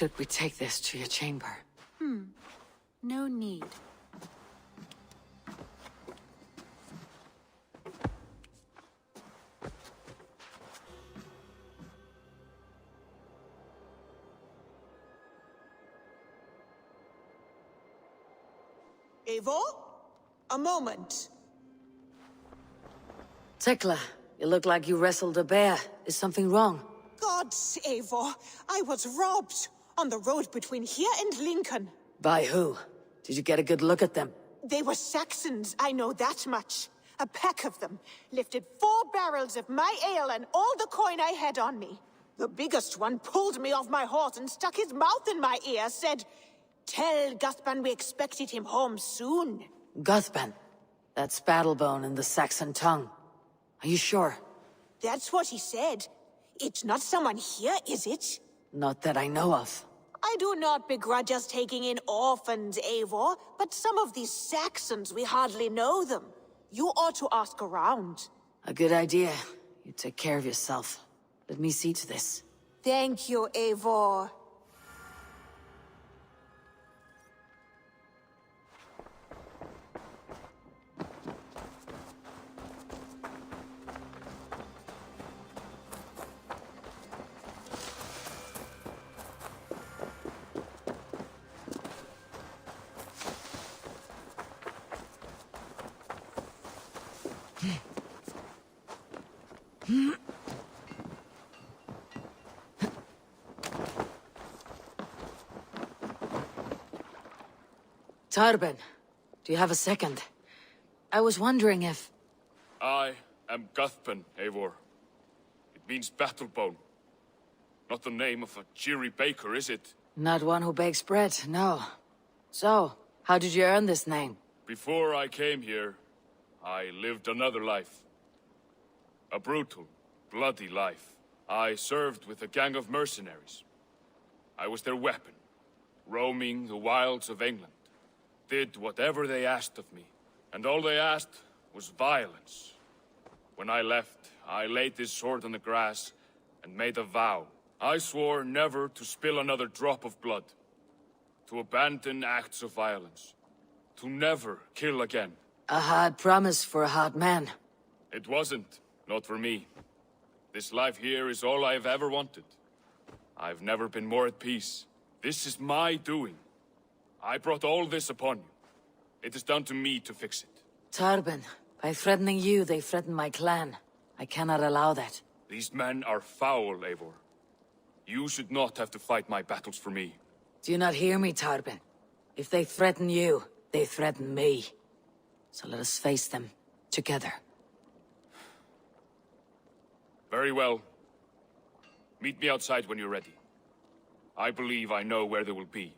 Should we take this to your chamber? No need. Eivor? A moment. Tekla, you look like you wrestled a bear. Is something wrong? Gods, Eivor, I was robbed on the road between here and Lincoln. By who? Did you get a good look at them? They were Saxons, I know that much. A pack of them lifted 4 barrels of my ale and all the coin I had on me. The biggest one pulled me off my horse and stuck his mouth in my ear, said, "Tell Guthban we expected him home soon." Guthban. That's Battlebone in the Saxon tongue. Are you sure? That's what he said. It's not someone here, is it? Not that I know of. I do not begrudge us taking in orphans, Eivor, but some of these Saxons, we hardly know them. You ought to ask around. A good idea. You take care of yourself. Let me see to this. Thank you, Eivor. Tarben, do you have a second? I was wondering if... I am Guthban, Eivor. It means Battlebone. Not the name of a cheery baker, is it? Not one who bakes bread, no. So, how did you earn this name? Before I came here, I lived another life. A brutal, bloody life. I served with a gang of mercenaries. I was their weapon, roaming the wilds of England. Did whatever they asked of me, and all they asked was violence. When I left, I laid this sword on the grass and made a vow. I swore never to spill another drop of blood, to abandon acts of violence, to never kill again. A hard promise for a hard man. It wasn't, not for me. This life here is all I've ever wanted. I've never been more at peace. This is my doing. I brought all this upon you. It is down to me to fix it. Tarben, by threatening you, they threaten my clan. I cannot allow that. These men are foul, Eivor. You should not have to fight my battles for me. Do you not hear me, Tarben? If they threaten you, they threaten me. So let us face them, together. Very well. Meet me outside when you're ready. I believe I know where they will be.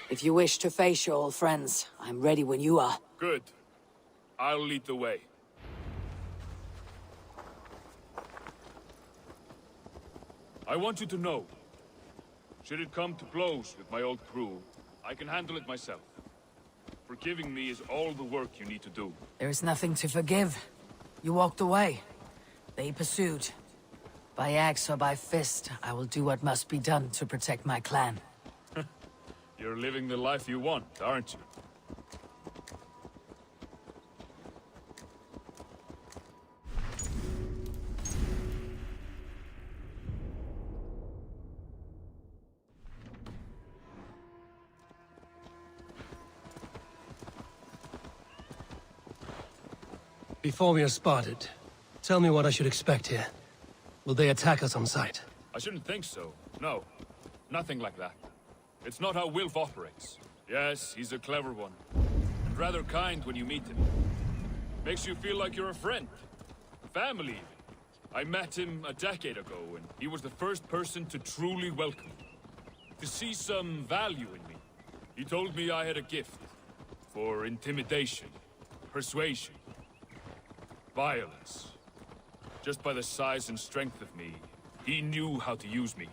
If you wish to face your old friends, I'm ready when you are. Good. I'll lead the way. I want you to know, should it come to blows with my old crew, I can handle it myself. Forgiving me is all the work you need to do. There is nothing to forgive. You walked away. They pursued. By axe or by fist, I will do what must be done to protect my clan. You're living the life you want, aren't you? Before we are spotted, tell me what I should expect here. Will they attack us on sight? I shouldn't think so. No. Nothing like that. It's not how Wilf operates. Yes, he's a clever one. And rather kind when you meet him. Makes you feel like you're a friend. Family, even. I met him a decade ago, and he was the first person to truly welcome me. To see some value in me. He told me I had a gift. For intimidation. Persuasion. Violence. Just by the size and strength of me, he knew how to use me.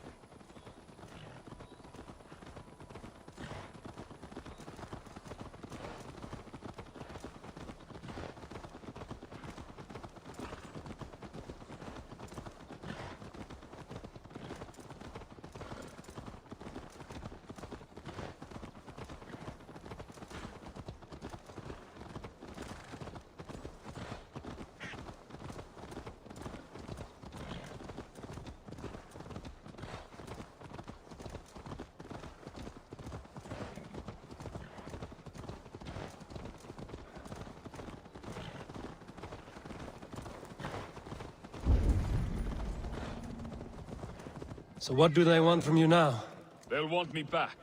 So what do they want from you now? They'll want me back.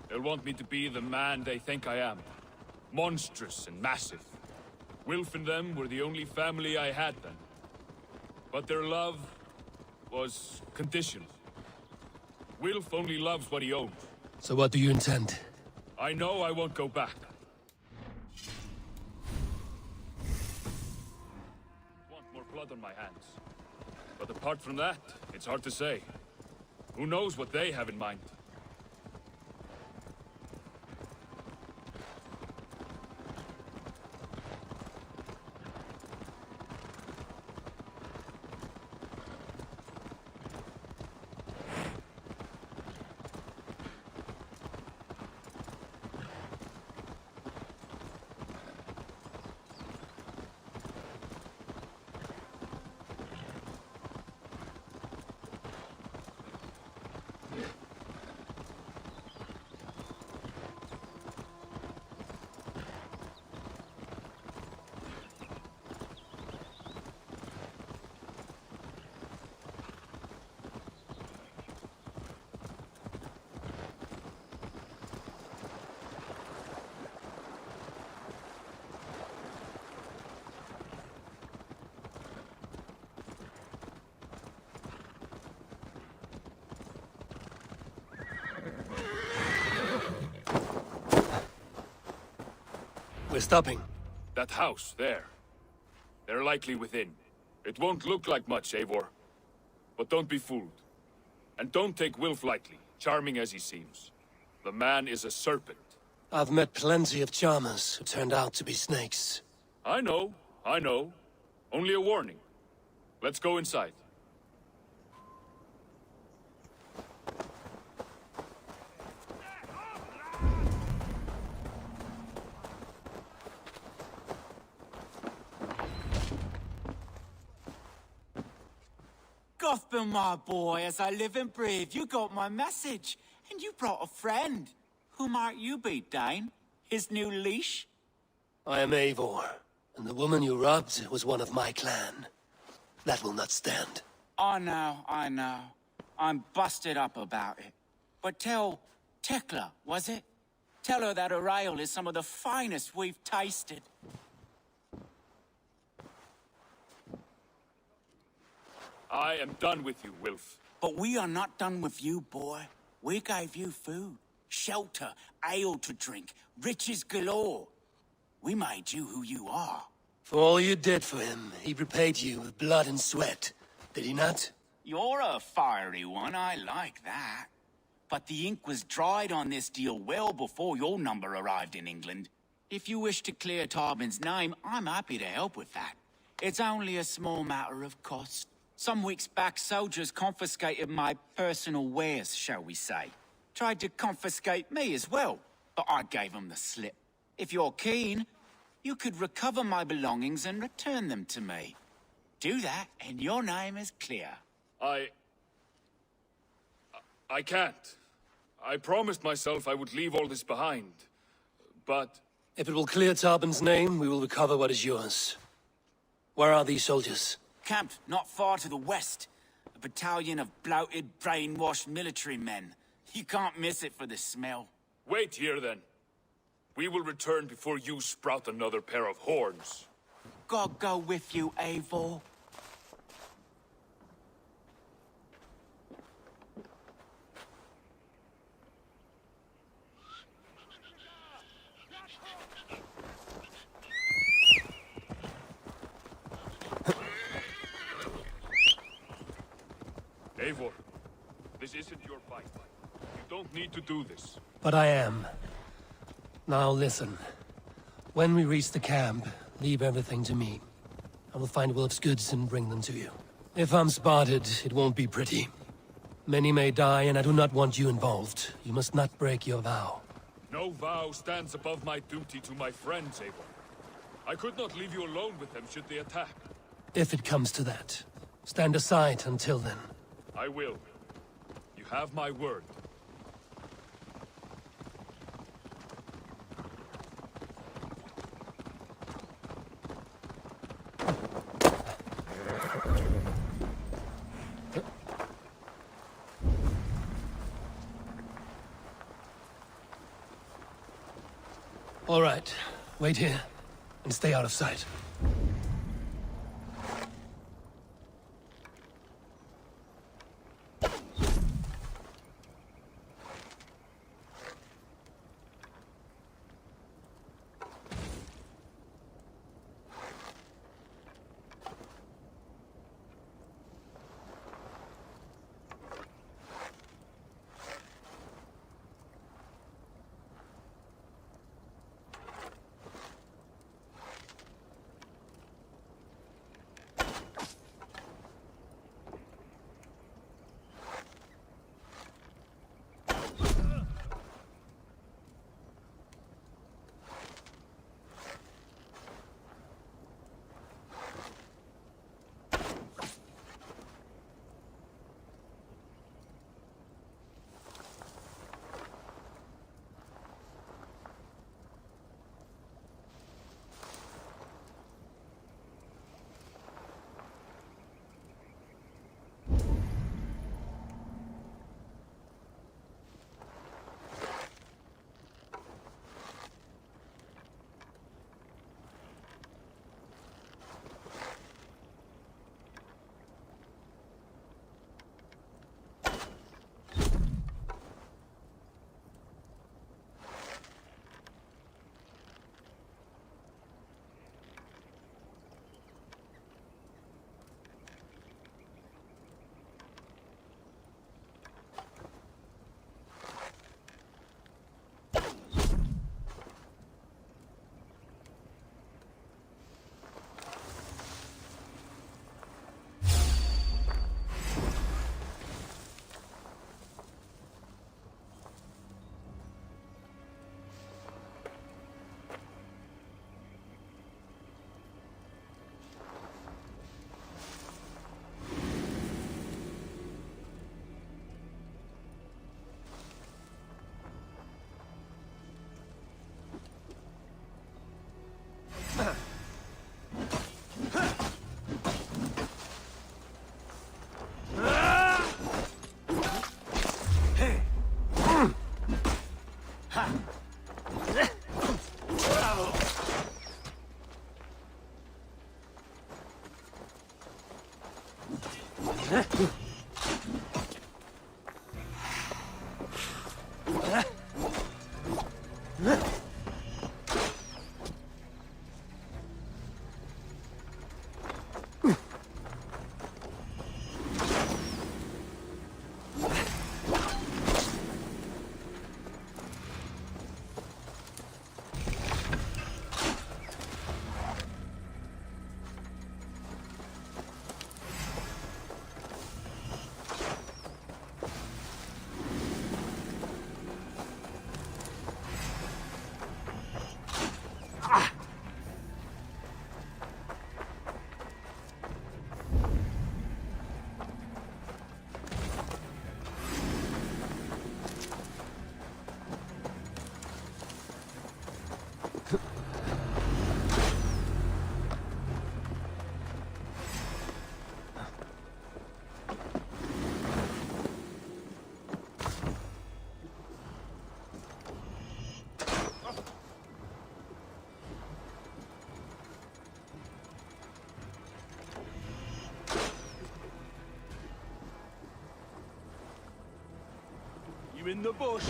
They'll want me to be the man they think I am. Monstrous and massive. Wilf and them were the only family I had then. But their love was conditional. Wilf only loves what he owns. So what do you intend? I know I won't go back. Want more blood on my hands. But apart from that, it's hard to say. Who knows what they have in mind? We're stopping. That house, there. They're likely within. It won't look like much, Eivor. But don't be fooled. And don't take Wilf lightly, charming as he seems. The man is a serpent. I've met plenty of charmers who turned out to be snakes. I know. Only a warning. Let's go inside. Gotham, my boy, as I live and breathe, you got my message. And you brought a friend. Who might you be, Dane? His new leash? I am Eivor, and the woman you robbed was one of my clan. That will not stand. I know. I'm busted up about it. But tell Tekla, was it? Tell her that her ale is some of the finest we've tasted. I am done with you, Wilf. But we are not done with you, boy. We gave you food, shelter, ale to drink, riches galore. We made you who you are. For all you did for him, he repaid you with blood and sweat. Did he not? You're a fiery one, I like that. But the ink was dried on this deal well before your number arrived in England. If you wish to clear Tarbin's name, I'm happy to help with that. It's only a small matter of cost. Some weeks back, soldiers confiscated my personal wares, shall we say. Tried to confiscate me as well, but I gave them the slip. If you're keen, you could recover my belongings and return them to me. Do that, and your name is clear. I can't. I promised myself I would leave all this behind. But... If it will clear Tarbin's name, we will recover what is yours. Where are these soldiers? Camped not far to the west. A battalion of bloated, brainwashed military men. You can't miss it for the smell. Wait here, then. We will return before you sprout another pair of horns. God go with you, Eivor. Eivor, this isn't your fight. You don't need to do this. But I am. Now listen. When we reach the camp, leave everything to me. I will find Wilf's goods and bring them to you. If I'm spotted, it won't be pretty. Many may die, and I do not want you involved. You must not break your vow. No vow stands above my duty to my friends, Eivor. I could not leave you alone with them should they attack. If it comes to that. Stand aside until then. I will. You have my word. All right. Wait here, and stay out of sight. You in the bush?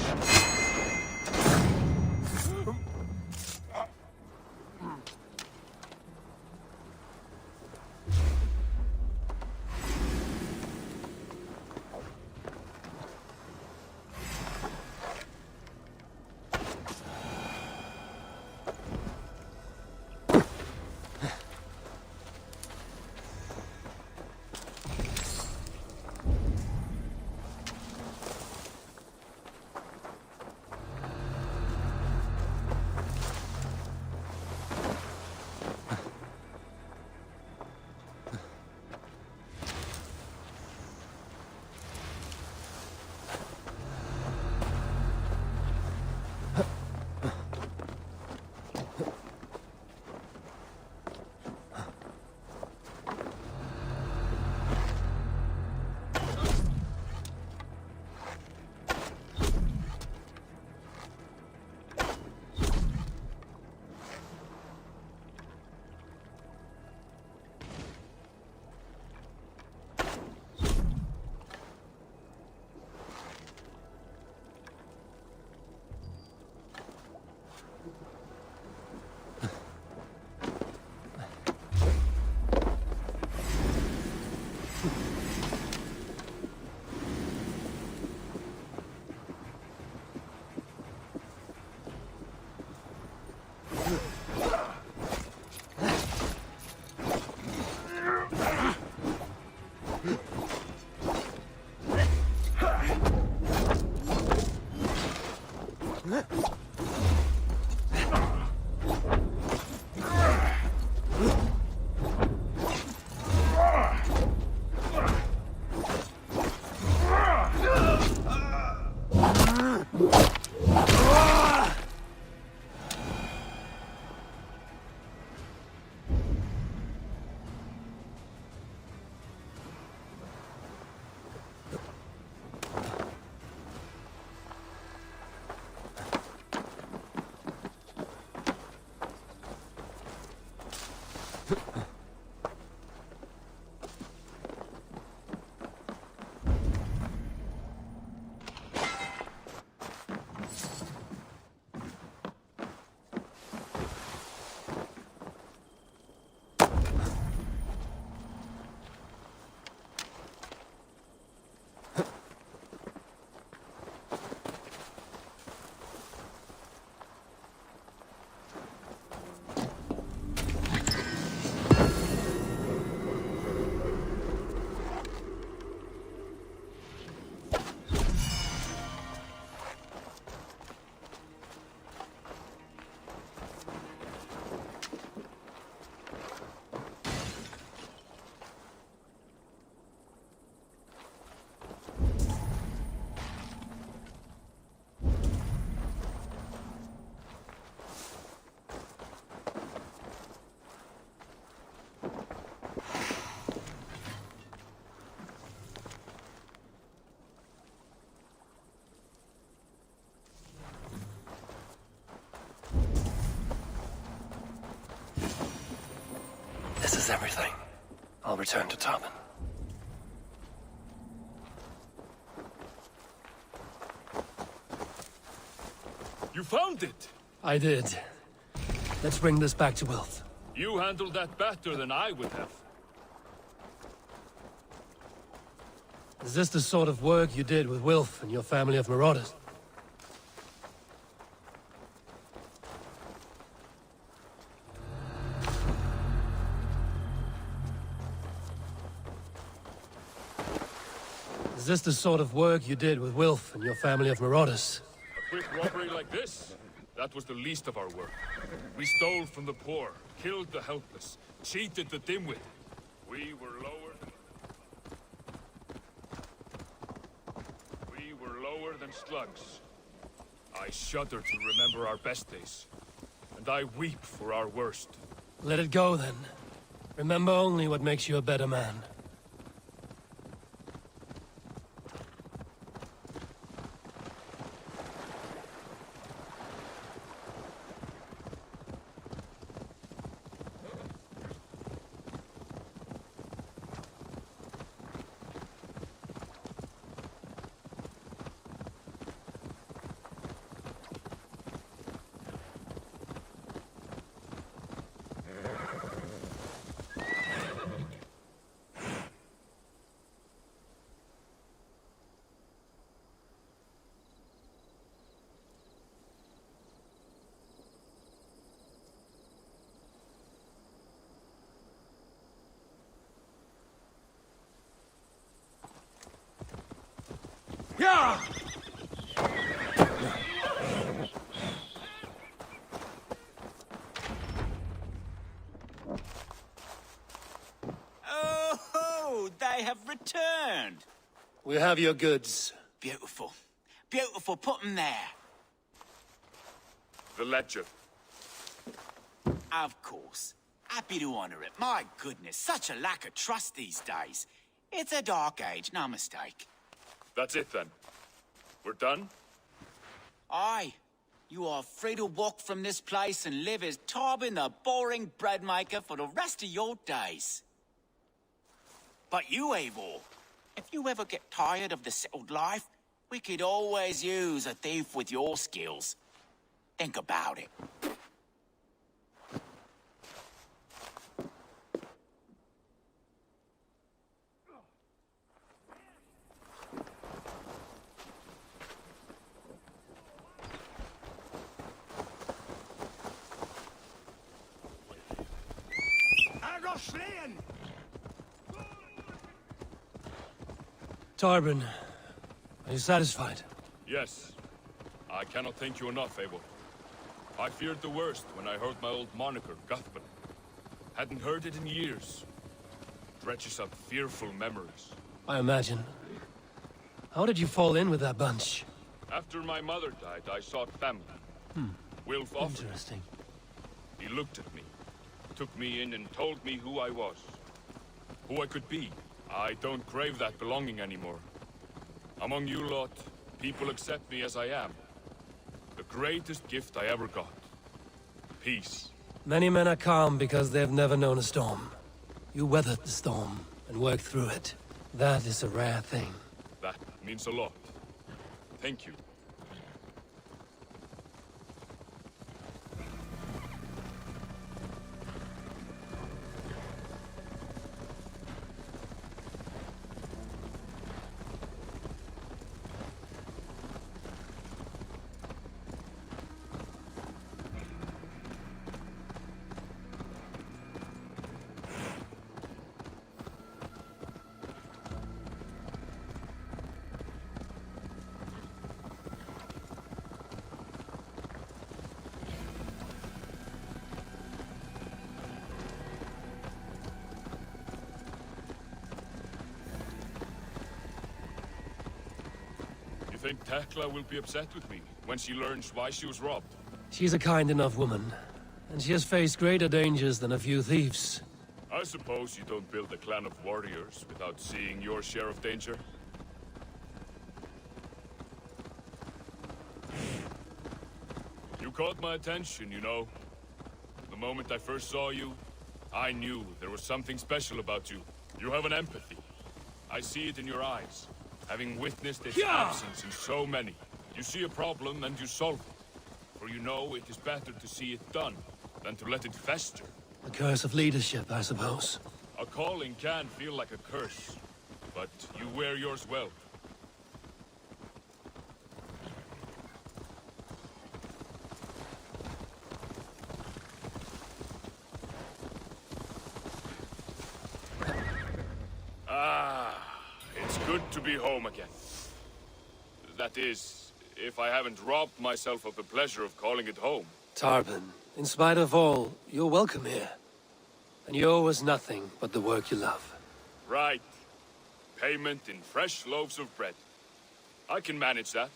This is everything. I'll return to Tarman. You found it! I did. Let's bring this back to Wilf. You handled that better than I would have. Is this the sort of work you did with Wilf and your family of marauders? Is this the sort of work you did with Wilf and your family of marauders? A quick robbery like this? That was the least of our work. We stole from the poor, killed the helpless, cheated the dimwit. We were lower than slugs. I shudder to remember our best days, and I weep for our worst. Let it go, then. Remember only what makes you a better man. Yeah! Oh, they have returned. We have your goods. Beautiful. Beautiful, put them there. The ledger. Of course. Happy to honor it. My goodness, such a lack of trust these days. It's a dark age, no mistake. That's it then. We're done? Aye. You are free to walk from this place and live as Tarbin the boring bread maker for the rest of your days. But you, Eivor, if you ever get tired of the settled life, we could always use a thief with your skills. Think about it. Tarbin, are you satisfied? Yes. I cannot thank you enough, Abel. I feared the worst when I heard my old moniker, Guthman. Hadn't heard it in years. Dredges up fearful memories. I imagine. How did you fall in with that bunch? After my mother died, I sought family. Wilf offered. Interesting. He looked at me, took me in and told me who I was. Who I could be. I don't crave that belonging anymore. Among you lot, people accept me as I am. The greatest gift I ever got. Peace. Many men are calm because they've never known a storm. You weathered the storm and worked through it. That is a rare thing. That means a lot. Thank you. You think Tekla will be upset with me when she learns why she was robbed? She's a kind enough woman, and she has faced greater dangers than a few thieves. I suppose you don't build a clan of warriors without seeing your share of danger? You caught my attention, you know. The moment I first saw you, I knew there was something special about you. You have an empathy. I see it in your eyes, having witnessed its absence in so many. You see a problem and you solve it. For you know it is better to see it done than to let it fester. The curse of leadership, I suppose. A calling can feel like a curse, but you wear yours well. It's good to be home again. That is, if I haven't robbed myself of the pleasure of calling it home. Tarban, in spite of all, you're welcome here. And you owe us nothing but the work you love. Right. Payment in fresh loaves of bread. I can manage that.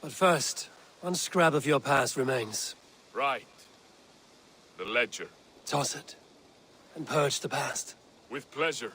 But first, one scrap of your past remains. Right. The ledger. Toss it, and purge the past. With pleasure.